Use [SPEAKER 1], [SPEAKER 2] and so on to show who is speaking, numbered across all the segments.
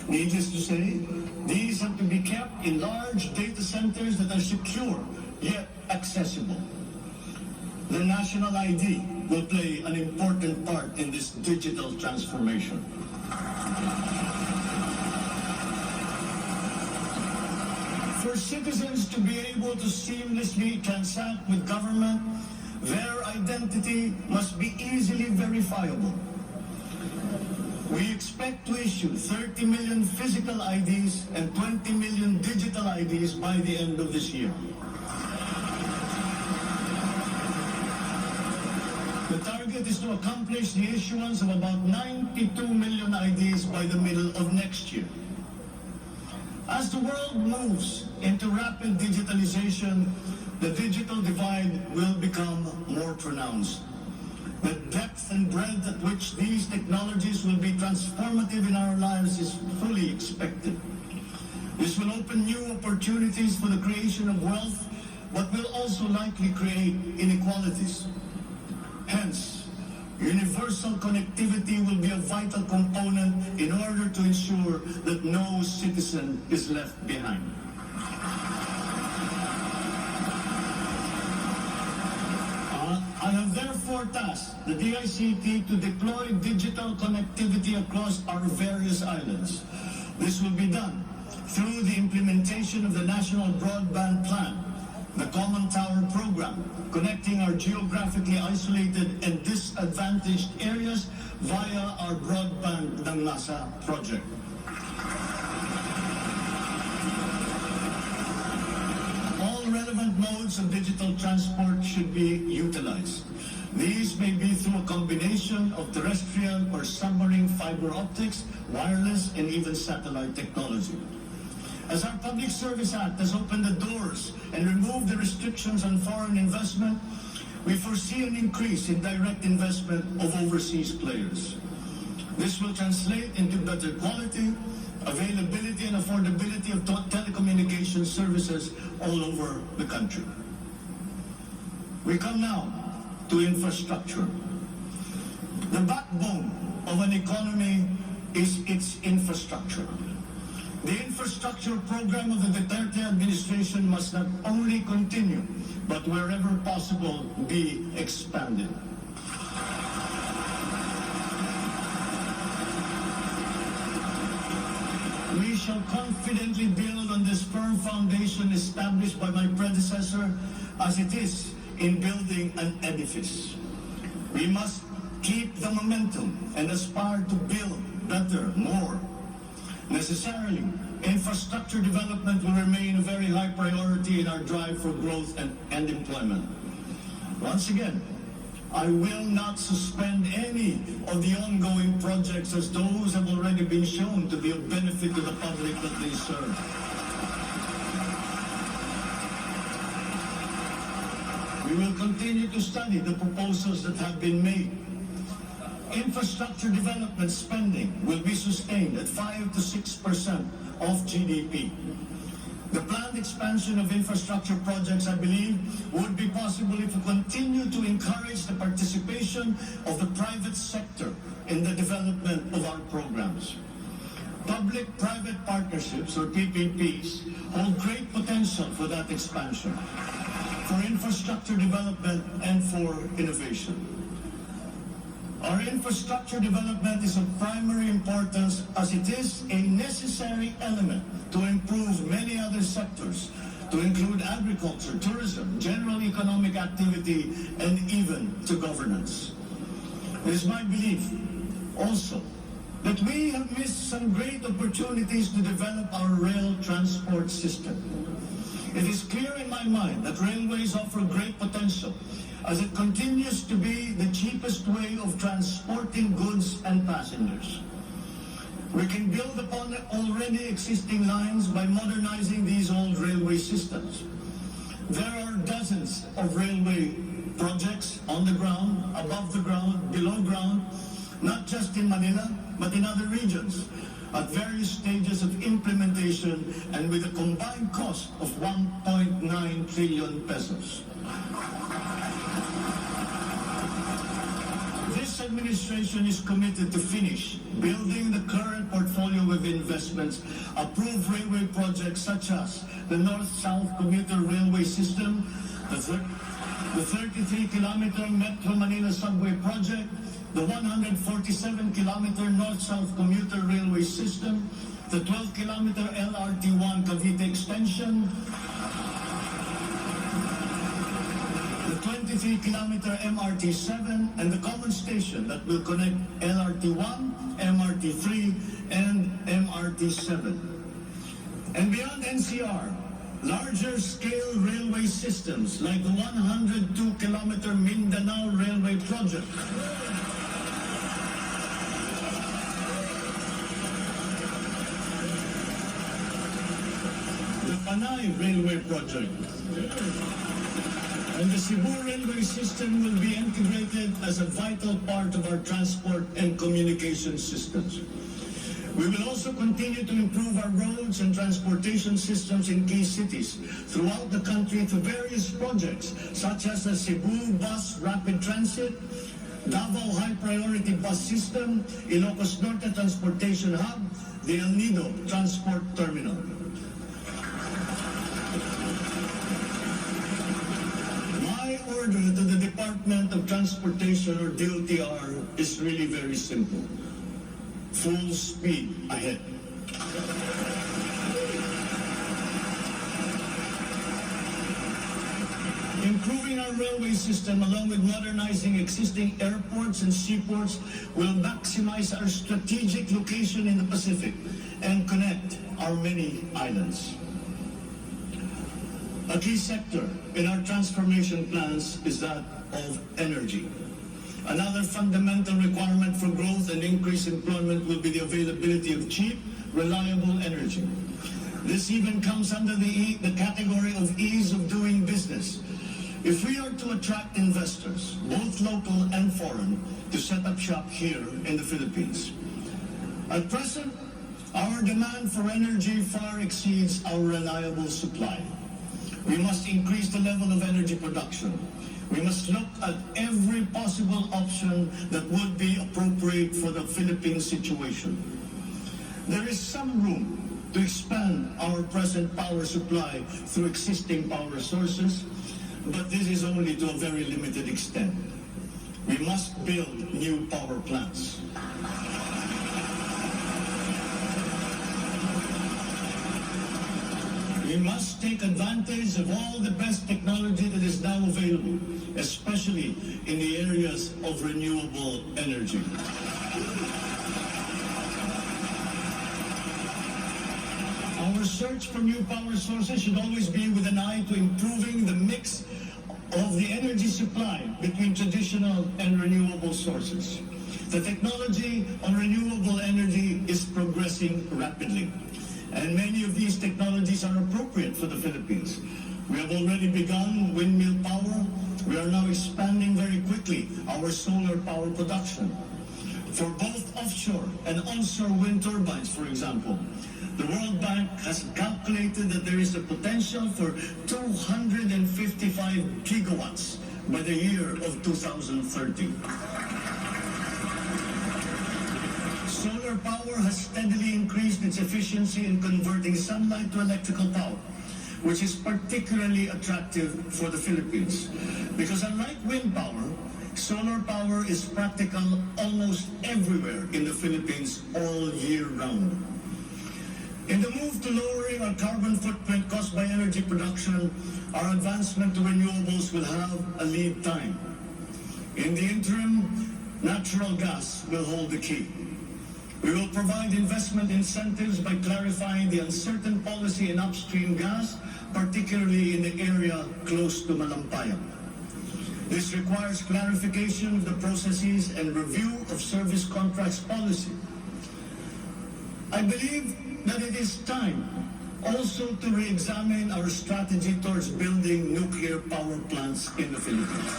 [SPEAKER 1] Needless to say, these have to be kept in large data centers that are secure yet accessible. The national ID will play an important part in this digital transformation. For citizens to be able to seamlessly transact with government, their identity must be easily verifiable. We expect to issue 30 million physical IDs and 20 million digital IDs by the end of this year. The target is to accomplish the issuance of about 92 million IDs by the middle of next year. As the world moves into rapid digitalization, the digital divide will become more pronounced. The depth and breadth at which these technologies will be transformative in our lives is fully expected. This will open new opportunities for the creation of wealth, but will also likely create inequalities. Hence, universal connectivity will be a vital component in order to ensure that no citizen is left behind. I have therefore tasked the DICT to deploy digital connectivity across our various islands. This will be done through the implementation of the National Broadband Plan, the Common Tower Program, connecting our geographically isolated and disadvantaged areas via our Broadband ng Masa project. Relevant modes of digital transport should be utilized. These may be through a combination of terrestrial or submarine fiber optics, wireless, and even satellite technology. As our Public Service Act has opened the doors and removed the restrictions on foreign investment, we foresee an increase in direct investment of overseas players. This will translate into better quality, availability and affordability of telecommunication services all over the country. We come now to infrastructure. The backbone of an economy is its infrastructure. The infrastructure program of the Duterte administration must not only continue, but wherever possible, be expanded. We shall confidently build on this firm foundation established by my predecessor, as it is in building an edifice. We must keep the momentum and aspire to build better, more. Necessarily, infrastructure development will remain a very high priority in our drive for growth and employment. Once again, I will not suspend any of the ongoing projects, as those have already been shown to be of benefit to the public that they serve. We will continue to study the proposals that have been made. Infrastructure development spending will be sustained at 5 to 6% of GDP. The planned expansion of infrastructure projects, I believe, would be possible if we continue to encourage the participation of the private sector in the development of our programs. Public-private partnerships, or PPPs, hold great potential for that expansion, for infrastructure development and for innovation. Our infrastructure development is of primary importance, as it is a necessary element to improve many other sectors, to include agriculture, tourism, general economic activity, and even to governance. It is my belief also that we have missed some great opportunities to develop our rail transport system. It is clear in my mind that railways offer great potential, as it continues to be the cheapest way of transporting goods and passengers. We can build upon the already existing lines by modernizing these old railway systems. There are dozens of railway projects on the ground, above the ground, below ground, not just in Manila, but in other regions, at various stages of implementation and with a combined cost of 1.9 trillion pesos. This administration is committed to finish building the current portfolio of investments, approve railway projects such as the North-South Commuter Railway System, the 33-kilometer Metro Manila Subway Project, the 147-kilometer North-South Commuter Railway System, the 12-kilometer LRT1 Cavite Extension, the 23-kilometer MRT7, and the common station that will connect LRT1, MRT3, and MRT7. And beyond NCR, larger scale railway systems like the 102-kilometer Mindanao Railway Project, the Panay Railway Project, and the Cebu Railway System will be integrated as a vital part of our transport and communication systems. We will also continue to improve our roads and transportation systems in key cities throughout the country through various projects such as the Cebu Bus Rapid Transit, Davao High Priority Bus System, Ilocos Norte Transportation Hub, the El Nido Transport Terminal. My order to the Department of Transportation, or DOTR, is really very simple. Full speed ahead. Improving our railway system along with modernizing existing airports and seaports will maximize our strategic location in the Pacific and connect our many islands. A key sector in our transformation plans is that of energy. Another fundamental requirement for growth and increased employment will be the availability of cheap, reliable energy. This even comes under the category of ease of doing business. If we are to attract investors, both local and foreign, to set up shop here in the Philippines. At present, our demand for energy far exceeds our reliable supply. We must increase the level of energy production. We must look at every possible option that would be appropriate for the Philippine situation. There is some room to expand our present power supply through existing power sources, but this is only to a very limited extent. We must build new power plants. We must take advantage of all the best technology that is now available, especially in the areas of renewable energy. Our search for new power sources should always be with an eye to improving the mix of the energy supply between traditional and renewable sources. The technology on renewable energy is progressing rapidly, and many of these technologies are appropriate for the Philippines. We have already begun windmill power. We are now expanding very quickly our solar power production. For both offshore and onshore wind turbines, for example, the World Bank has calculated that there is a potential for 255 gigawatts by the year of 2030. Solar power has steadily increased its efficiency in converting sunlight to electrical power, which is particularly attractive for the Philippines. Because unlike wind power, solar power is practical almost everywhere in the Philippines all year round. In the move to lowering our carbon footprint caused by energy production, our advancement to renewables will have a lead time. In the interim, natural gas will hold the key. We will provide investment incentives by clarifying the uncertain policy in upstream gas, particularly in the area close to Malampayang. This requires clarification of the processes and review of service contracts policy. I believe that it is time also to re-examine our strategy towards building nuclear power plants in the Philippines.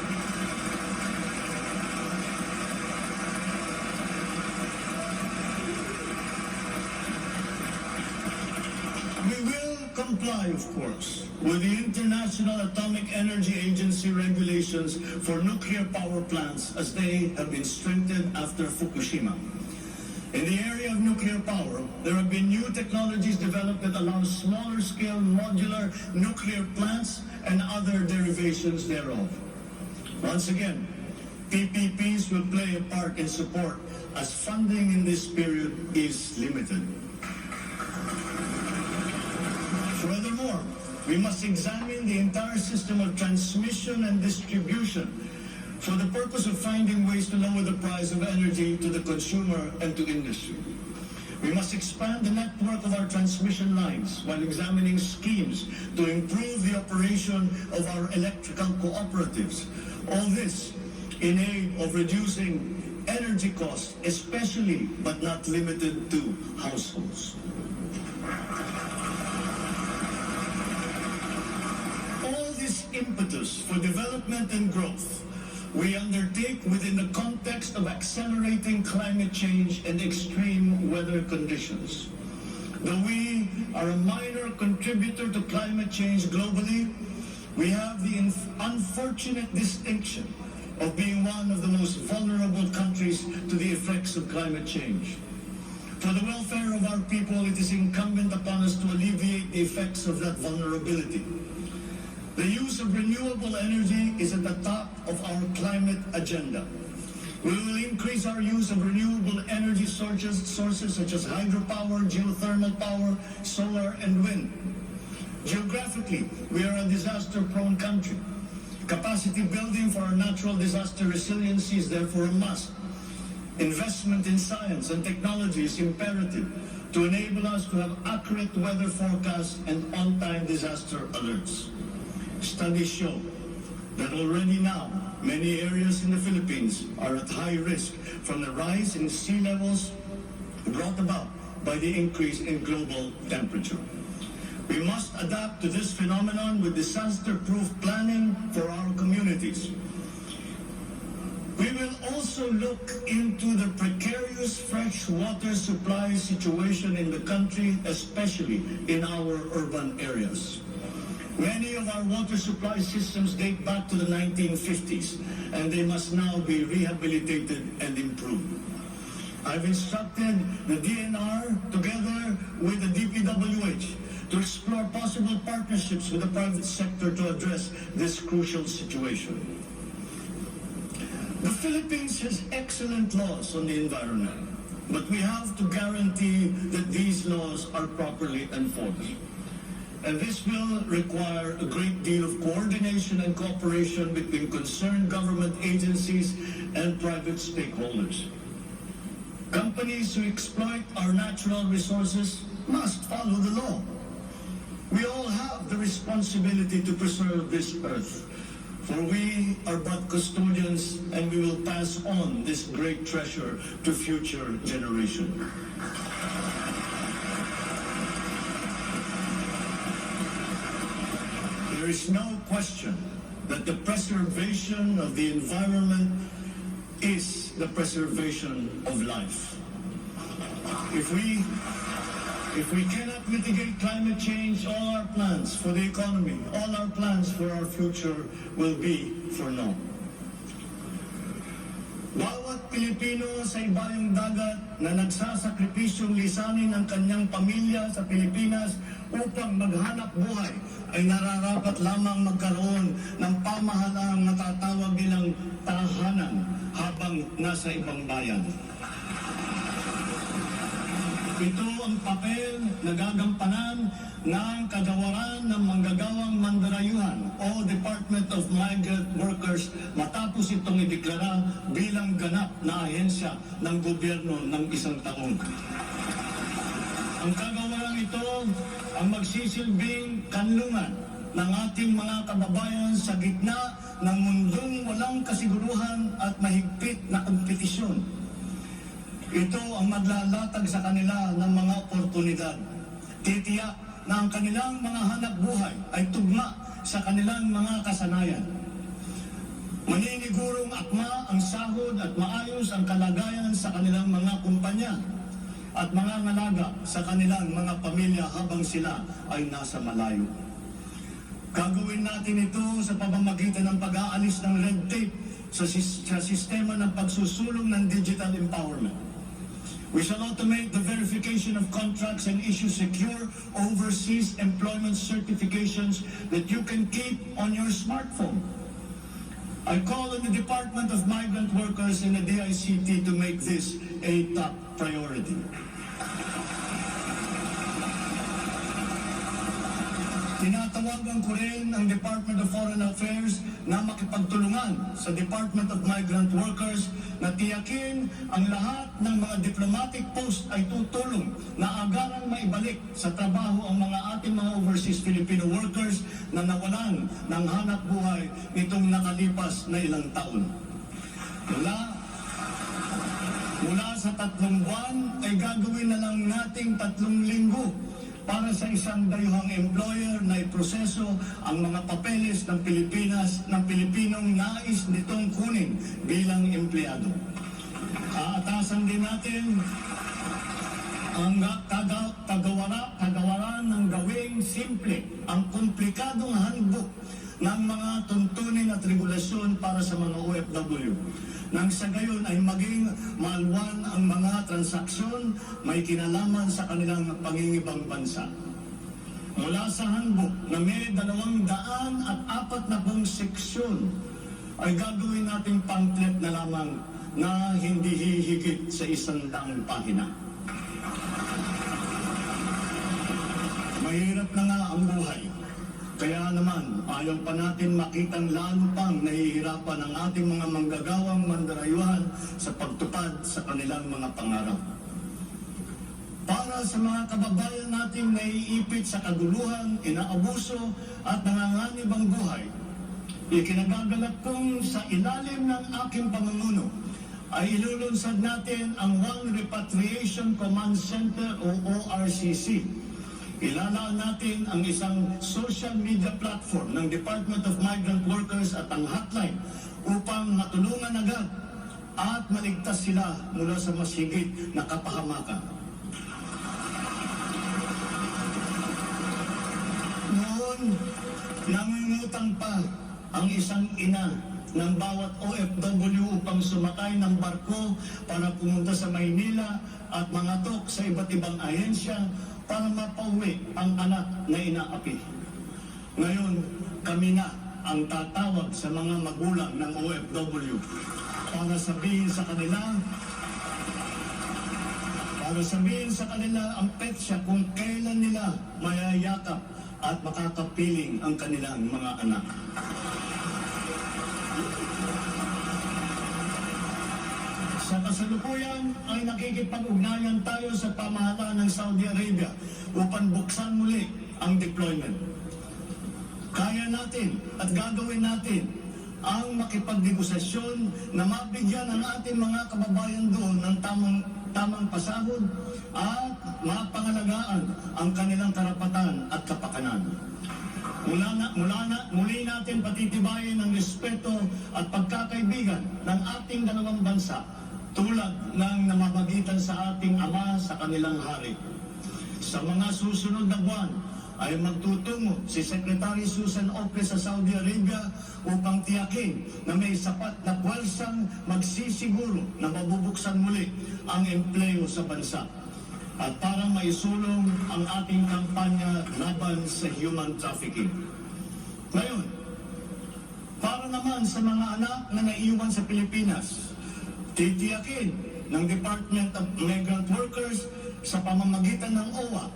[SPEAKER 1] We will comply, of course, with the International Atomic Energy Agency regulations for nuclear power plants as they have been strengthened after Fukushima. In the area of nuclear power, there have been new technologies developed that allow smaller-scale modular nuclear plants and other derivations thereof. Once again, PPPs will play a part in support as funding in this period is limited. Furthermore, we must examine the entire system of transmission and distribution for the purpose of finding ways to lower the price of energy to the consumer and to industry. We must expand the network of our transmission lines while examining schemes to improve the operation of our electrical cooperatives. All this in aid of reducing energy costs, especially but not limited to households. All this impetus for development and growth we undertake within the context of accelerating climate change and extreme weather conditions. Though we are a minor contributor to climate change globally, we have the unfortunate distinction of being one of the most vulnerable countries to the effects of climate change. For the welfare of our people, it is incumbent upon us to alleviate the effects of that vulnerability. The use of renewable energy is at the top of our climate agenda. We will increase our use of renewable energy sources such as hydropower, geothermal power, solar, and wind. Geographically, we are a disaster-prone country. Capacity building for our natural disaster resiliency is therefore a must. Investment in science and technology is imperative to enable us to have accurate weather forecasts and on-time disaster alerts. Studies show that already now, many areas in the Philippines are at high risk from the rise in sea levels brought about by the increase in global temperature. We must adapt to this phenomenon with disaster-proof planning for our communities. We will also look into the precarious fresh water supply situation in the country, especially in our urban areas. Many of our water supply systems date back to the 1950s, and they must now be rehabilitated and improved. I've instructed the DNR, together with the DPWH, to explore possible partnerships with the private sector to address this crucial situation. The Philippines has excellent laws on the environment, but we have to guarantee that these laws are properly enforced. And this will require a great deal of coordination and cooperation between concerned government agencies and private stakeholders. Companies who exploit our natural resources must follow the law. We all have the responsibility to preserve this earth, for we are but custodians and we will pass on this great treasure to future generations. There is no question that the preservation of the environment is the preservation of life. If we cannot mitigate climate change, all our plans for the economy, all our plans for our future will be for naught. Bawat Pilipino sa ibayong dagat na nagsasakripisyong lisanin ang kanyang pamilya sa Pilipinas upang maghanap buhay ay nararapat lamang magkaroon ng pamahalang natatawag nilang tahanan habang nasa ibang bayan. Ito ang papel na gagampanan ng kagawaran ng manggagawang mandarayuhan o Department of Migrant Workers matapos itong ideklara bilang ganap na ahensya ng gobyerno ng isang taon. Ang kagawaran ito ang magsisilbing kanlungan ng ating mga kababayan sa gitna ng mundong walang kasiguruhan at mahigpit na kompetisyon. Ito ang maglalatag sa kanila ng mga oportunidad. Titiyak na ang kanilang mga hanap buhay ay tugma sa kanilang mga kasanayan. Maninigurong akma ang sahod at maayos ang kalagayan sa kanilang mga kumpanya. at mangangalaga sa kanilang mga pamilya habang sila ay nasa malayo. Gagawin natin ito sa pamamagitan ng pag-aalis ng red tape sa sistema ng pagsusulong ng digital empowerment. We shall automate the verification of contracts and issue secure overseas employment certifications that you can keep on your smartphone. I call on the Department of Migrant Workers and the DICT to make this a top priority. Tinatawagan ko rin ang Department of Foreign Affairs na makipagtulungan sa Department of Migrant Workers na tiyakin ang lahat ng mga diplomatic post ay tutulong na agarang maibalik sa trabaho ang mga ating mga overseas Filipino workers na nawalan ng hanap buhay nitong nakalipas na ilang taon. Mula sa 3 buwan ay gagawin na lang nating 3 linggo para sa isang dayuhang employer na iproseso ang mga papeles ng Pilipinas ng Pilipinong nais nitong kunin bilang empleyado. Aatasan din natin ang kagawaran ng gawing simple ang komplikadong handbook ng mga tuntunin at regulasyon para sa mga OFW. Nang sa gayon ay maging malwan ang mga transaksyon may kinalaman sa kanilang pangingibang bansa. Mula sa handbook na may 240 seksyon ay gagawin nating pamphlet na lamang na hindi hihigit sa 100 pahina. Mahirap na nga ang buhay. Kaya naman, ayaw pa natin makitang lalo pang nahihirapan ang ating mga manggagawang mandarayuhan sa pagtupad sa kanilang mga pangarap. Para sa mga kababayan nating naiipit sa kaguluhan, inaabuso at nanganganib ang buhay, ikinagagalak kong sa ilalim ng aking pamumuno ay ilulunsad natin ang One Repatriation Command Center o ORCC. Ilalaan natin ang isang social media platform ng Department of Migrant Workers at ang hotline upang matulungan agad at maligtas sila mula sa mas higit na kapahamakan. Noon, nangungutang pa ang isang ina ng bawat OFW upang sumakay ng barko para pumunta sa Maynila at mangatok sa iba't ibang ahensya para mapauwi ang anak na inaapi. Ngayon, kami na ang tatawag sa mga magulang ng OFW para sabihin sa kanila ang petsa kung kailan nila mayayakap at makakapiling ang kanilang mga anak. Sa kasalukuyan ay nakikipag-ugnayan tayo sa pamahalaan ng Saudi Arabia upang buksan muli ang deployment. Kaya natin at gagawin natin ang makipagnegosasyon na mabigyan ang ating mga kababayan doon ng tamang pasahod at mapangalagaan ang kanilang karapatan at kapakanan. Muli natin patitibayin ang respeto at pagkakaibigan ng ating dalawang bansa tulad ng namamagitan sa ating ama sa kanilang hari. Sa mga susunod na buwan ay magtutungo si Secretary Susan Oke sa Saudi Arabia upang tiyakin na may sapat na puwersang magsisiguro na mabubuksan muli ang empleo sa bansa at para maisulong ang ating kampanya laban sa human trafficking. Ngayon, para naman sa mga anak na naiwan sa Pilipinas, titiyakin ng Department of Migrant Workers sa pamamagitan ng OWA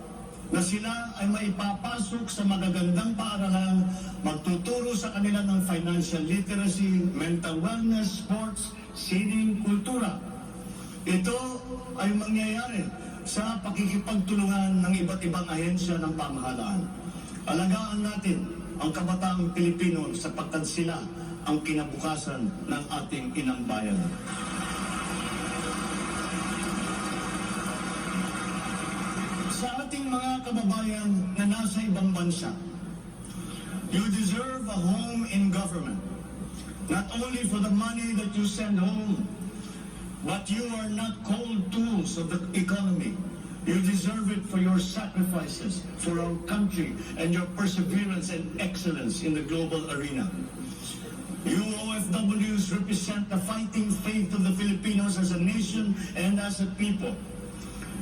[SPEAKER 1] na sila ay maipapasok sa magagandang paaralan, magtuturo sa kanila ng financial literacy, mental wellness, sports, sining, kultura. Ito ay mangyayari sa pakikipagtulungan ng iba't ibang ahensya ng pamahalaan. Alagaan natin ang kabataang Pilipino sapagkat sila ang kinabukasan ng ating inang bayan. Sa ating mga kababayan na nasa ibang bansa, you deserve a home in government. Not only for the money that you send home, but you are not cold tools of the economy. You deserve it for your sacrifices for our country and your perseverance and excellence in the global arena. You OFWs represent the fighting faith of the Filipinos as a nation and as a people.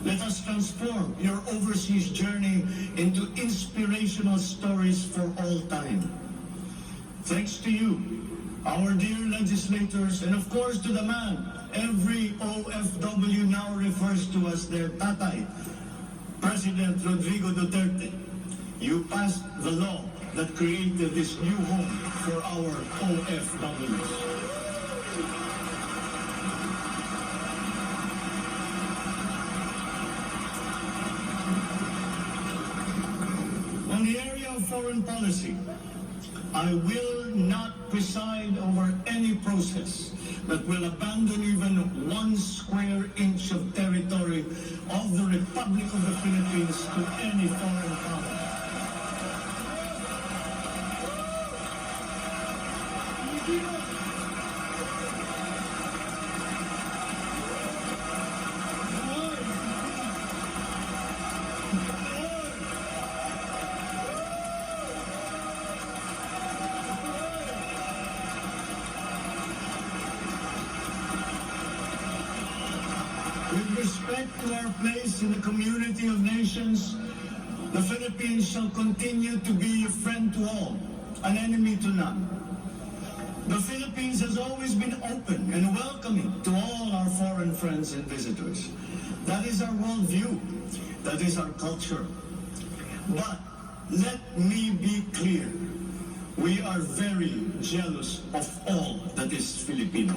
[SPEAKER 1] Let us transform your overseas journey into inspirational stories for all time. Thanks to you, our dear legislators, and of course to the man every OFW now refers to as their tatay, President Rodrigo Duterte. You passed the law that created this new home for our OFWs. On the area of foreign policy, I will not preside over any process that will abandon even 1 square inch of territory of the Republic of the Philippines to any foreign power. With respect to our place in the community of nations, the Philippines shall continue to be a friend to all, an enemy to none. The Philippines has always been open and welcoming to all our foreign friends and visitors. That is our worldview. That is our culture. But let me be clear. We are very jealous of all that is Filipino.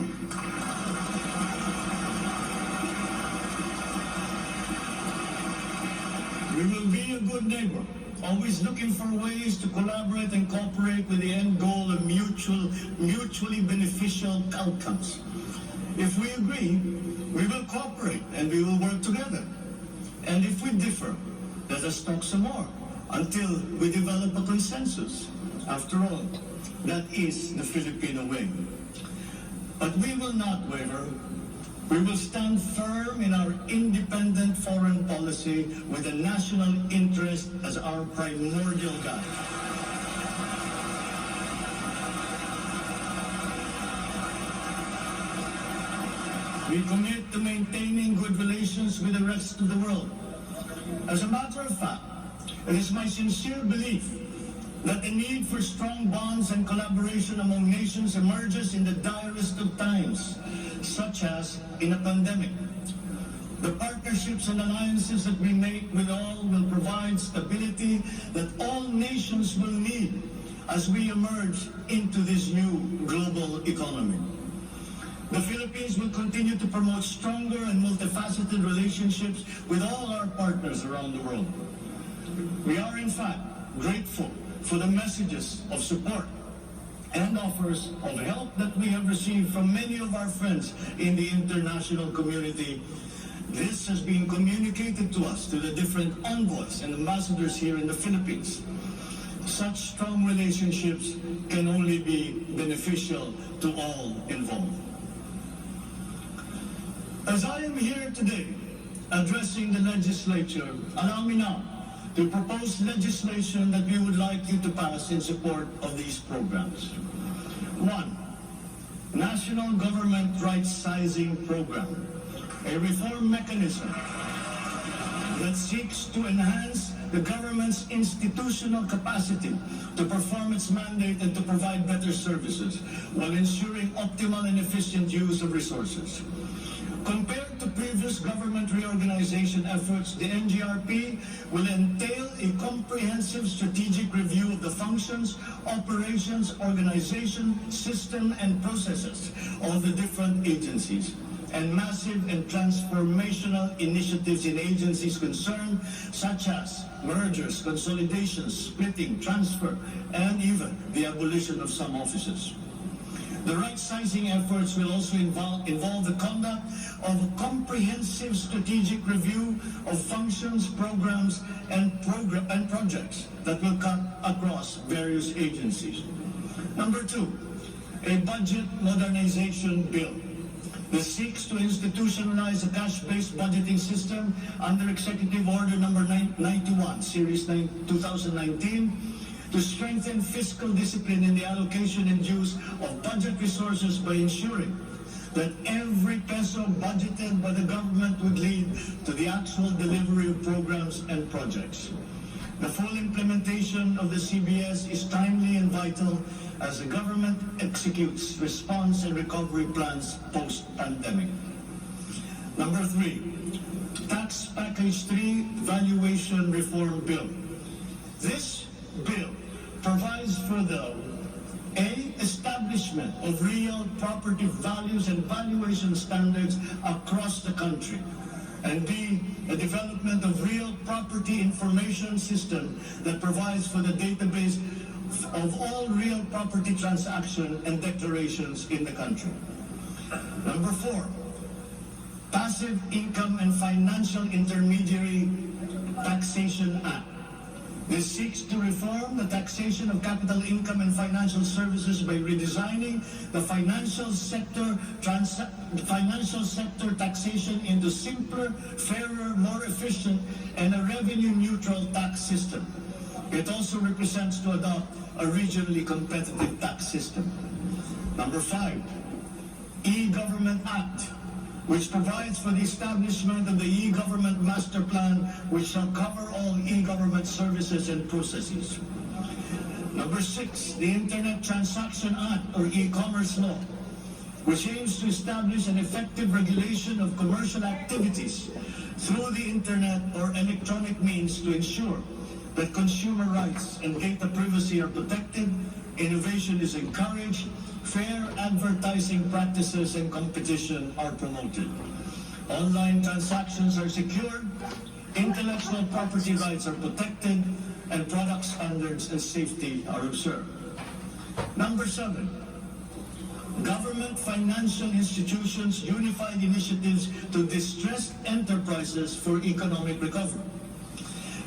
[SPEAKER 1] We will be a good neighbor, always looking for ways to collaborate and cooperate with the end goal of mutually beneficial outcomes. If we agree, we will cooperate and we will work together. And if we differ, let us talk some more until we develop a consensus. After all, that is the Filipino way. But we will not waver. We will stand firm in our independent foreign policy with the national interest as our primordial guide. We commit to maintaining good relations with the rest of the world. As a matter of fact, it is my sincere belief that the need for strong bonds and collaboration among nations emerges in the direst of times, such as in a pandemic. The partnerships and alliances that we make with all will provide stability that all nations will need as we emerge into this new global economy. The Philippines will continue to promote stronger and multifaceted relationships with all our partners around the world. We are, in fact, grateful for the messages of support and offers of help that we have received from many of our friends in the international community. This has been communicated to us through the different envoys and ambassadors here in the Philippines. Such strong relationships can only be beneficial to all involved. As I am here today addressing the legislature, allow me now to propose legislation that we would like you to pass in support of these programs. 1. National Government Right Sizing Program, a reform mechanism that seeks to enhance the government's institutional capacity to perform its mandate and to provide better services while ensuring optimal and efficient use of resources. Compared to previous government reorganization efforts, the NGRP will entail a comprehensive strategic review of the functions, operations, organization, system, and processes of the different agencies, and massive and transformational initiatives in agencies concerned, such as mergers, consolidations, splitting, transfer, and even the abolition of some offices. The right-sizing efforts will also involve the conduct of a comprehensive strategic review of functions, programs, and projects that will cut across various agencies. Number 2, a budget modernization bill. This seeks to institutionalize a cash-based budgeting system under Executive Order number 91, Series 2019, to strengthen fiscal discipline in the allocation and use of budget resources by ensuring that every peso budgeted by the government would lead to the actual delivery of programs and projects. The full implementation of the CBS is timely and vital as the government executes response and recovery plans post-pandemic. Number 3, Tax Package 3 Valuation Reform Bill. This bill provides for the A, establishment of real property values and valuation standards across the country, and B, the development of real property information system that provides for the database of all real property transactions and declarations in the country. Number 4, Passive Income and Financial Intermediary Taxation Act. This seeks to reform the taxation of capital income and financial services by redesigning the financial sector taxation into simpler, fairer, more efficient, and a revenue-neutral tax system. It also represents to adopt a regionally competitive tax system. Number 5, E-Government Act, which provides for the establishment of the e-government master plan, which shall cover all e-government services and processes. Number 6, the Internet Transaction Act, or e-commerce law, which aims to establish an effective regulation of commercial activities through the Internet or electronic means to ensure that consumer rights and data privacy are protected, innovation is encouraged, fair advertising practices and competition are promoted. Online transactions are secured, intellectual property rights are protected, and product standards and safety are observed. Number 7, Government Financial Institutions Unified Initiatives to Distressed Enterprises for Economic Recovery.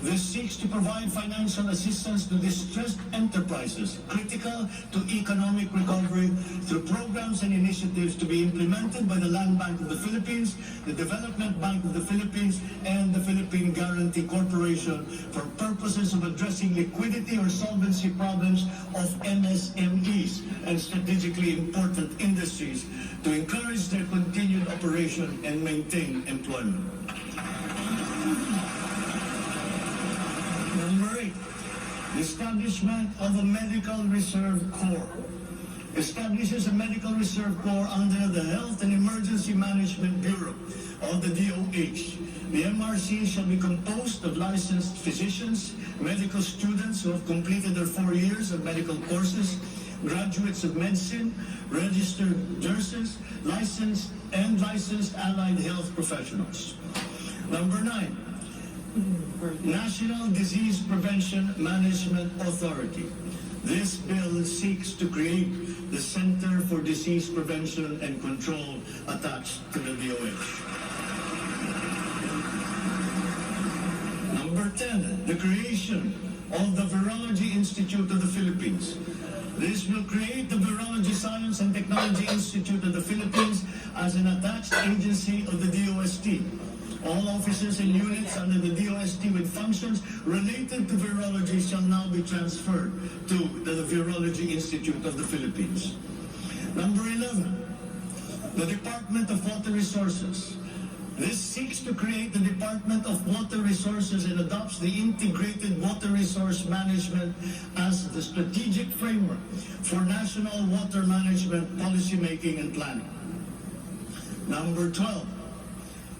[SPEAKER 1] This seeks to provide financial assistance to distressed enterprises critical to economic recovery through programs and initiatives to be implemented by the Land Bank of the Philippines, the Development Bank of the Philippines, and the Philippine Guarantee Corporation for purposes of addressing liquidity or solvency problems of MSMEs and strategically important industries to encourage their continued operation and maintain employment. Number 8, the establishment of a Medical Reserve Corps. Establishes a Medical Reserve Corps under the Health and Emergency Management Bureau of the DOH. The MRC shall be composed of licensed physicians, medical students who have completed their 4 years of medical courses, graduates of medicine, registered nurses, licensed allied health professionals. Number 9, National Disease Prevention Management Authority. This bill seeks to create the Center for Disease Prevention and Control attached to the DOH. Number 10, the creation of the Virology Institute of the Philippines. This will create the Virology Science and Technology Institute of the Philippines as an attached agency of the DOST. All offices and units under the DOST with functions related to virology shall now be transferred to the Virology Institute of the Philippines. Number 11, the Department of Water Resources. This seeks to create the Department of Water Resources and adopts the Integrated Water Resource Management as the strategic framework for national water management, policymaking, and planning. Number 12,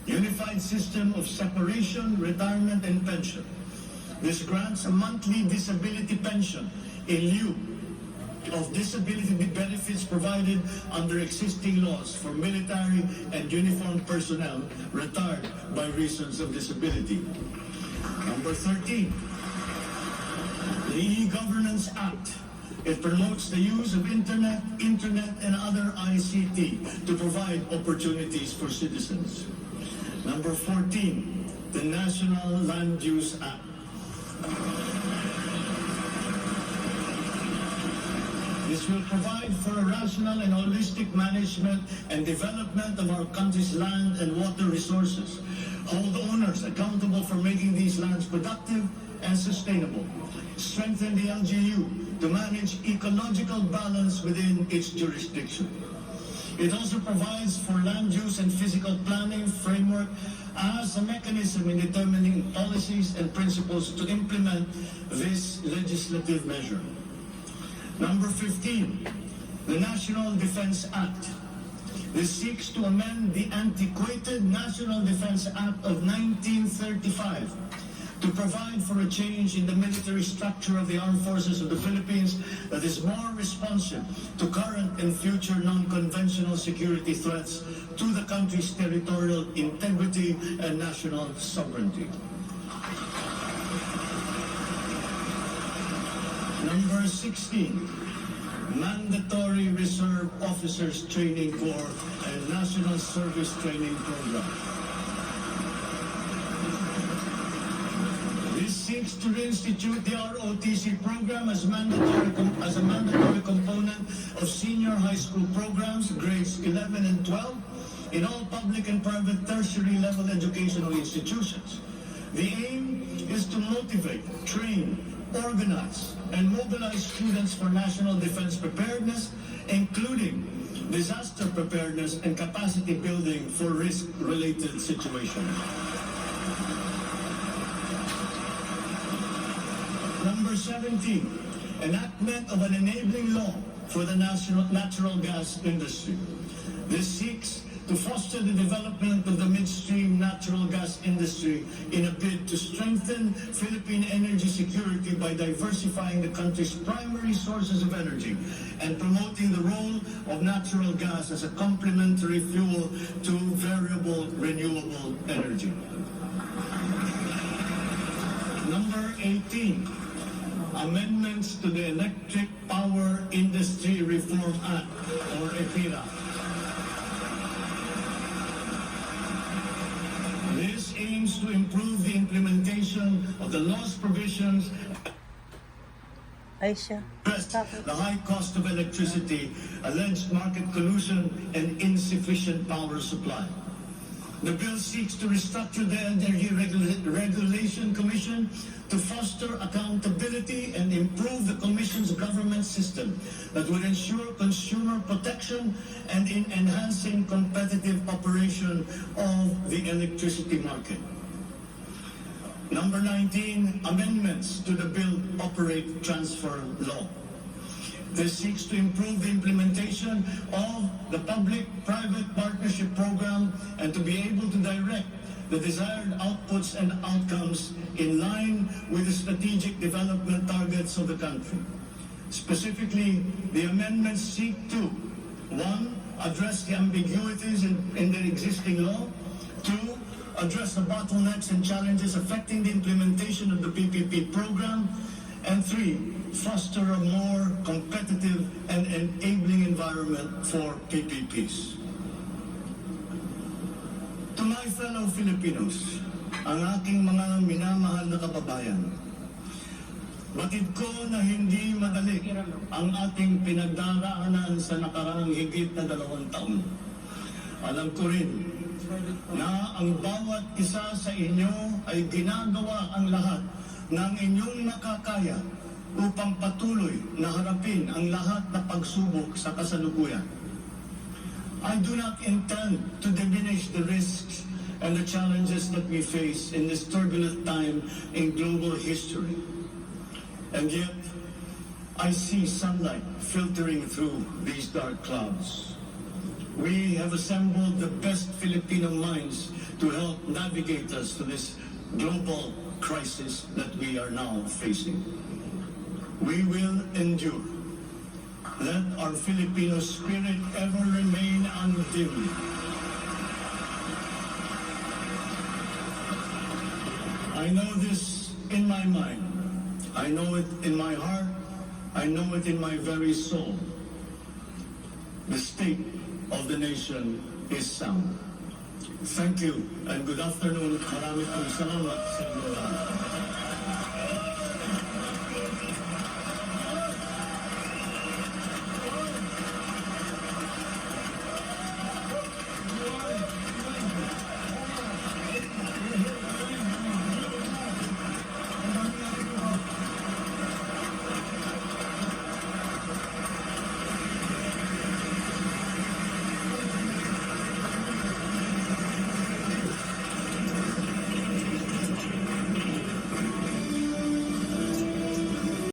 [SPEAKER 1] Unified System of Separation, Retirement, and Pension. This grants a monthly disability pension in lieu of disability benefits provided under existing laws for military and uniformed personnel retired by reasons of disability. Number 13, the E-Governance Act. It promotes the use of internet, and other ICT to provide opportunities for citizens. Number 14, the National Land Use Act. This will provide for a rational and holistic management and development of our country's land and water resources, hold owners accountable for making these lands productive and sustainable, strengthen the LGU to manage ecological balance within its jurisdiction. It also provides for land use and physical planning framework as a mechanism in determining policies and principles to implement this legislative measure. Number 15, the National Defense Act. This seeks to amend the antiquated National Defense Act of 1935 to provide for a change in the military structure of the armed forces of the Philippines that is more responsive to current and future non-conventional security threats to the country's territorial integrity and national sovereignty. Number 16, Mandatory Reserve Officers Training Corps and National Service Training Program. This seeks to reinstitute the ROTC program as a mandatory component of senior high school programs, grades 11 and 12, in all public and private tertiary level educational institutions. The aim is to motivate, train, organize, and mobilize students for national defense preparedness, including disaster preparedness and capacity building for risk-related situations. Number 17, enactment of an enabling law for the natural gas industry. This seeks to foster the development of the midstream natural gas industry in a bid to strengthen Philippine energy security by diversifying the country's primary sources of energy and promoting the role of natural gas as a complementary fuel to variable renewable energy. Number 18, amendments to the Electric Power Industry Reform Act, or EPIRA. This aims to improve the implementation of the law's provisions, the high cost of electricity, alleged market collusion, and insufficient power supply. The bill seeks to restructure the Energy Regulation Commission to foster accountability and improve the Commission's government system that would ensure consumer protection and in enhancing competitive operation of the electricity market. Number 19, amendments to the Bill Operate Transfer Law. This seeks to improve the implementation of the public-private partnership program and to be able to direct the desired outputs and outcomes in line with the strategic development targets of the country. Specifically, the amendments seek to 1. Address the ambiguities in the existing law. 2. Address the bottlenecks and challenges affecting the implementation of the PPP program. And 3. Foster a more competitive and enabling environment for PPPs. To my fellow Filipinos, ang aking mga minamahal na kababayan, batid ko na hindi madali ang ating pinagdaraanan sa nakaraang higit na 2 taon. Alam ko rin na ang bawat isa sa inyo ay ginagawa ang lahat ng inyong makakaya upang patuloy na harapin ang lahat na pagsubok sa kasalukuyan. I do not intend to diminish the risks and the challenges that we face in this turbulent time in global history. And yet, I see sunlight filtering through these dark clouds. We have assembled the best Filipino minds to help navigate us to this global crisis that we are now facing. We will endure. Let our Filipino spirit ever remain undimmed. I know this in my mind. I know it in my heart. I know it in my very soul. The state of the nation is sound. Thank you and good afternoon. Maraming salamat sa inyo lahat.